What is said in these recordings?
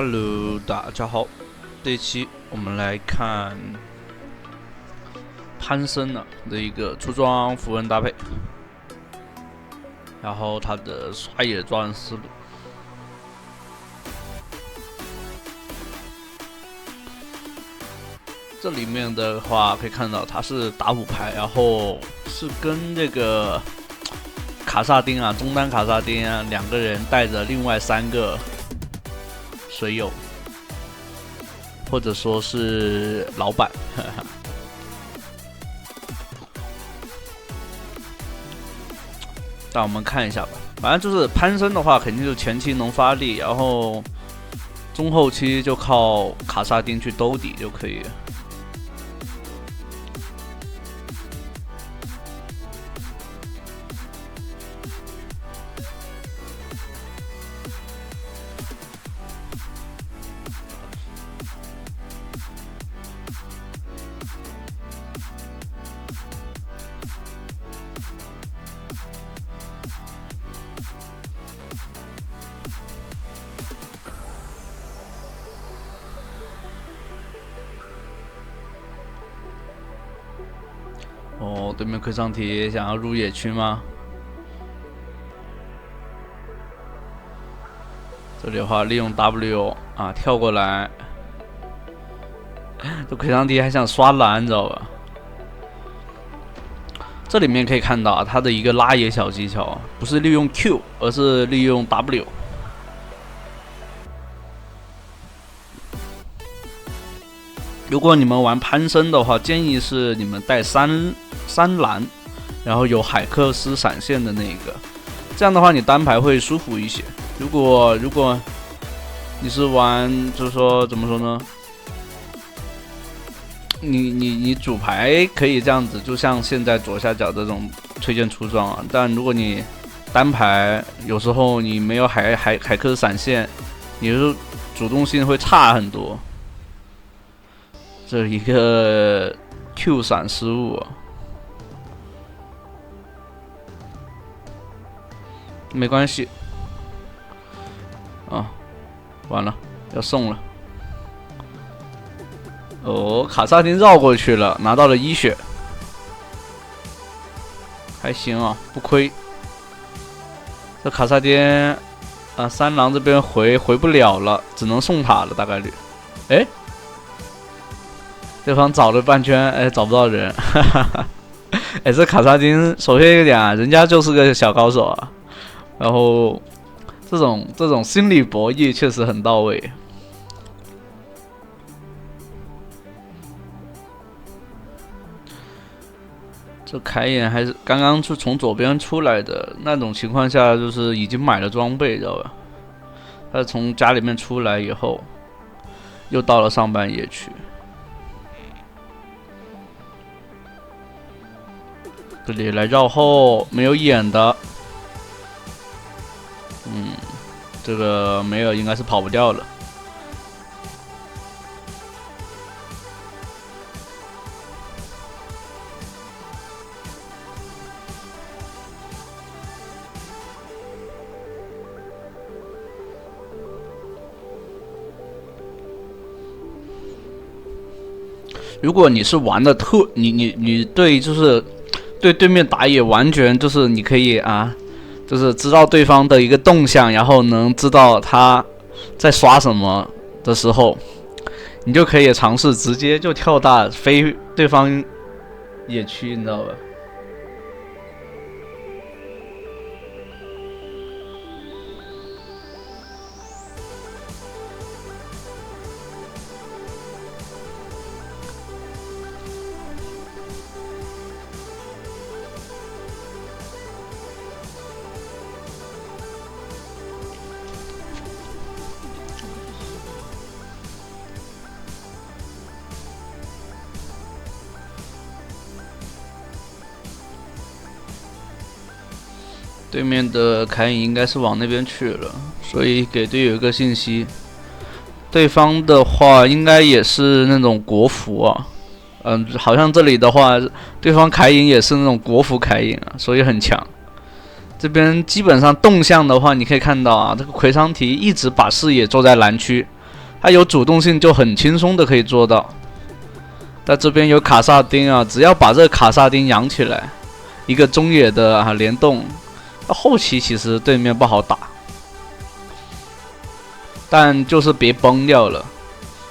Hello， 大家好。这一期我们来看潘森的一个出装符文搭配，然后他的刷野抓人思路。这里面的话可以看到，他是打5排，然后是跟这个卡萨丁啊，中单卡萨丁啊2个人带着另外3个水友，或者说是老板。让我们看一下吧。反正就是潘森的话，肯定就前期能发力，然后中后期就靠卡萨丁去兜底就可以了。哦，对面魁上提想要入野区吗？这里的话，利用 W 啊跳过来，这魁上提还想刷蓝，你知道吧？这里面可以看到啊，他的一个拉野小技巧，不是利用 Q， 而是利用 W。如果你们玩潘森的话，建议是你们带三蓝，然后有海克斯闪现的那个，这样的话你单排会舒服一些。如果你是玩，就是说怎么说呢？你主牌可以这样子，就像现在左下角这种推荐出装啊，但如果你单排，有时候你没有海克斯闪现，你的主动性会差很多。这一个 Q 闪失误啊，没关系啊，完了要送了。哦，卡萨丁绕过去了，拿到了1血，还行啊，不亏。这卡萨丁啊，3狼这边回不了了，只能送塔了，大概率。哎。对方找了半圈，哎，找不到人，哈哈哈。哎，这卡萨丁首先一点啊，人家就是个小高手啊，然后这种心理博弈确实很到位。这凯眼还是刚刚是从左边出来的那种情况下，就是已经买了装备，知道吧？他从家里面出来以后，又到了上半野区。这里来绕后没有眼的，这个没有，应该是跑不掉了。如果你是玩的你对就是对对面打野完全就是你可以啊，就是知道对方的一个动向，然后能知道他在刷什么的时候，你就可以尝试直接就跳大飞对方野区，你知道吧？对面的凯隐应该是往那边去了，所以给队友一个信息。对方的话应该也是那种国服啊，好像这里的话，对方凯隐也是那种国服凯隐啊，所以很强。这边基本上动向的话，你可以看到啊，这个魁苍提一直把视野做在蓝区，他有主动性就很轻松的可以做到。但这边有卡萨丁啊，只要把这个卡萨丁养起来，一个中野的联动，后期其实对面不好打，但就是别崩掉了。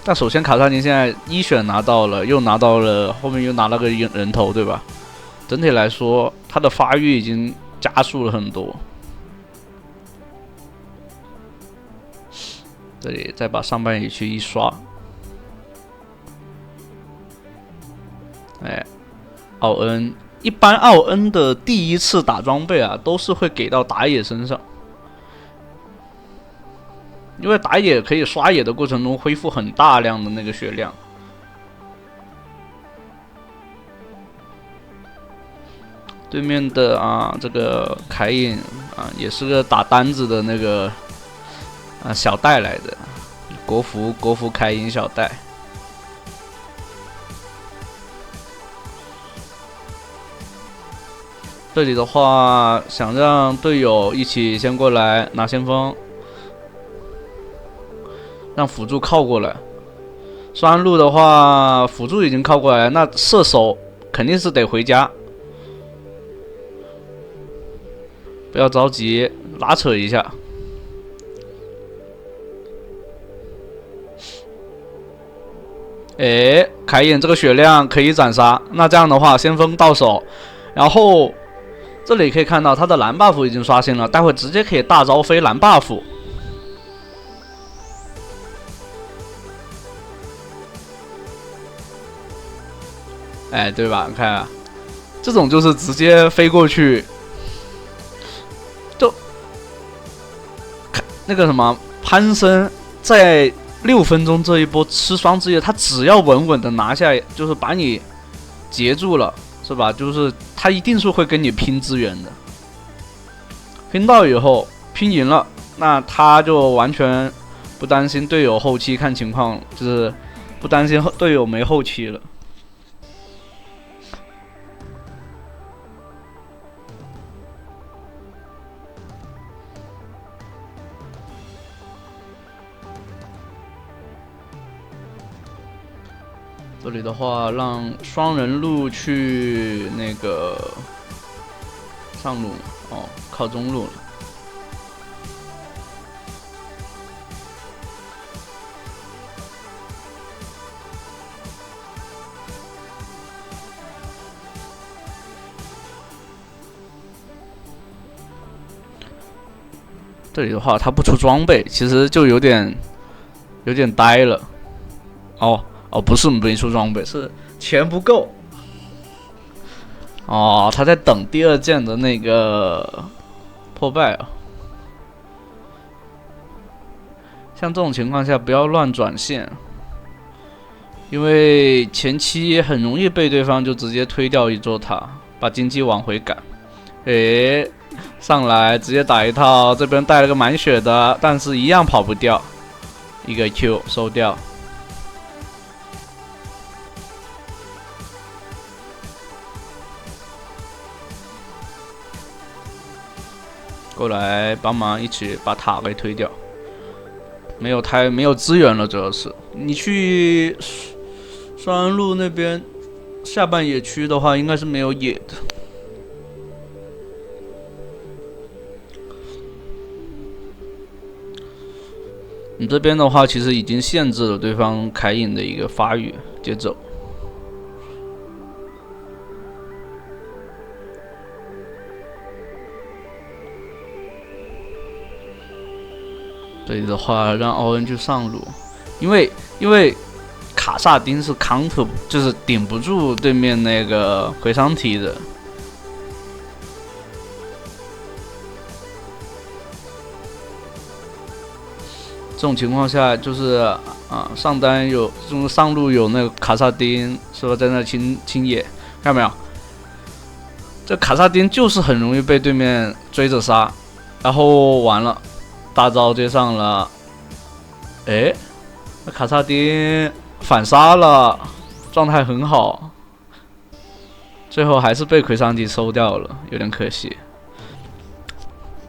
但首先卡萨丁现在一选拿到了，又拿到了，后面又拿了个人头，对吧？整体来说，他的发育已经加速了很多。这里再把上半野区一刷，哎，奥恩一般奥恩的第一次打装备啊，都是会给到打野身上，因为打野可以刷野的过程中恢复很大量的那个血量。对面的这个凯隐也是个打单子的那个小戴来的，国服凯隐小戴。这里的话，想让队友一起先过来拿先锋，让辅助靠过来。双安路的话，辅助已经靠过来，那射手肯定是得回家。不要着急，拉扯一下。哎，凯隐这个血量可以斩杀，那这样的话，先锋到手，然后这里可以看到他的蓝 buff 已经刷新了，待会直接可以大招飞蓝 buff。哎，对吧？你看啊，这种就是直接飞过去。就那个什么潘森在6分钟这一波吃双之夜，他只要稳稳的拿下，就是把你截住了，是吧？就是他一定是会跟你拼资源的，拼到以后拼赢了，那他就完全不担心队友后期看情况，就是不担心队友没后期了。这里的话，让双人路去那个上路哦，靠中路了。这里的话，他不出装备，其实就有点呆了。哦，不是没出装备，是钱不够。哦，他在等第2件的那个破败啊。像这种情况下，不要乱转线，因为前期很容易被对方就直接推掉一座塔，把经济往回赶。诶，上来直接打一套，这边带了个满血的，但是一样跑不掉，一个 Q 收掉。过来帮忙一起把塔给推掉，没有资源了，主要是你去双安路那边下半野区的话，应该是没有野的。你这边的话，其实已经限制了对方凯隐的一个发育节奏。这里的话，让奥恩去上路，因为卡萨丁是 counter， 就是顶不住对面那个回伤体的。这种情况下，就是上单有就是上路有那个卡萨丁，是吧？在那清野，看到没有？这卡萨丁就是很容易被对面追着杀，然后完了。大招接上了，哎，那卡萨丁反杀了，状态很好，最后还是被魁伤机收掉了，有点可惜。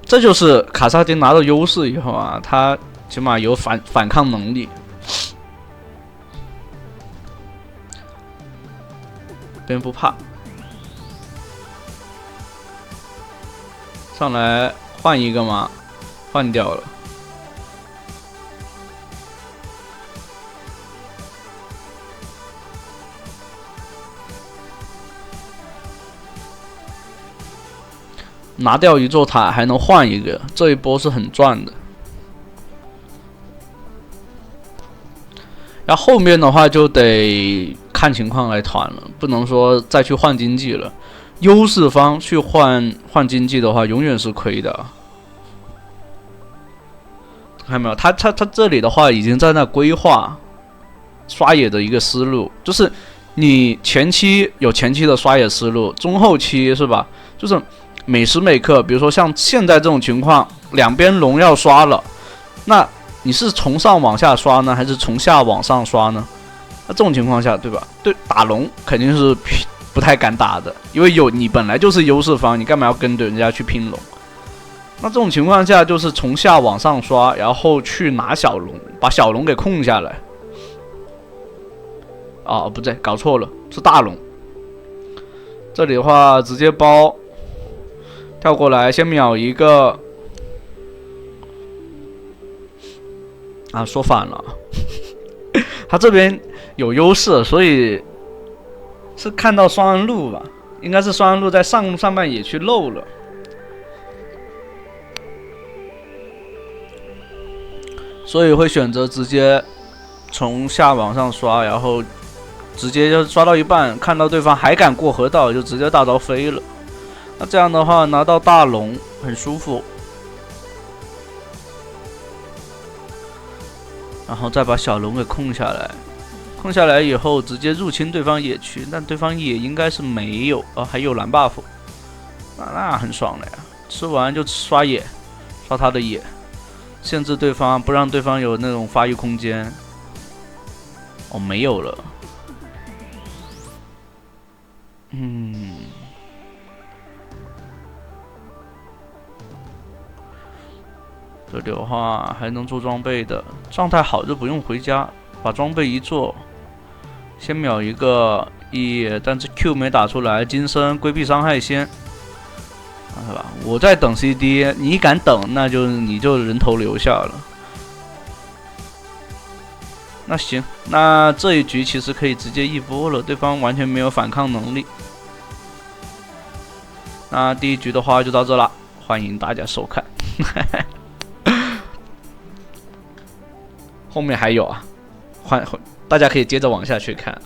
这就是卡萨丁拿到优势以后啊，他起码有反抗能力。蝙蝠怕。上来换一个吗？换掉了。拿掉一座塔还能换一个，这一波是很赚的。然后后面的话就得看情况来团了，不能说再去换经济了。优势方去换经济的话，永远是亏的。看到没有？他这里的话已经在那规划刷野的一个思路，就是你前期有前期的刷野思路，中后期是吧？就是每时每刻，比如说像现在这种情况，两边龙要刷了，那你是从上往下刷呢，还是从下往上刷呢？那这种情况下，对吧？对，打龙肯定是不太敢打的，因为你本来就是优势方，你干嘛要跟着人家去拼龙？那这种情况下就是从下往上刷，然后去拿小龙，把小龙给控下来。哦，不对，搞错了，是大龙。这里的话直接包，跳过来先秒一个。啊，说反了，他这边有优势，所以是看到双人路吧？应该是双人路在上半野区漏了。所以会选择直接从下往上刷，然后直接就刷到一半，看到对方还敢过河道，就直接大招飞了。那这样的话拿到大龙很舒服，然后再把小龙给控下来。控下来以后直接入侵对方野区，但对方野应该是没有还有蓝 buff， 那很爽了呀！吃完就刷野，刷他的野。限制对方，不让对方有那种发育空间。哦，没有了。这里的话还能做装备的，状态好就不用回家，把装备一做，先秒一个但是 Q 没打出来，金身规避伤害先。是吧？我在等 CD， 你敢等，那你就人头留下了。那行，那这一局其实可以直接一波了，对方完全没有反抗能力。那第一局的话就到这了，欢迎大家收看。后面还有啊，大家可以接着往下去看。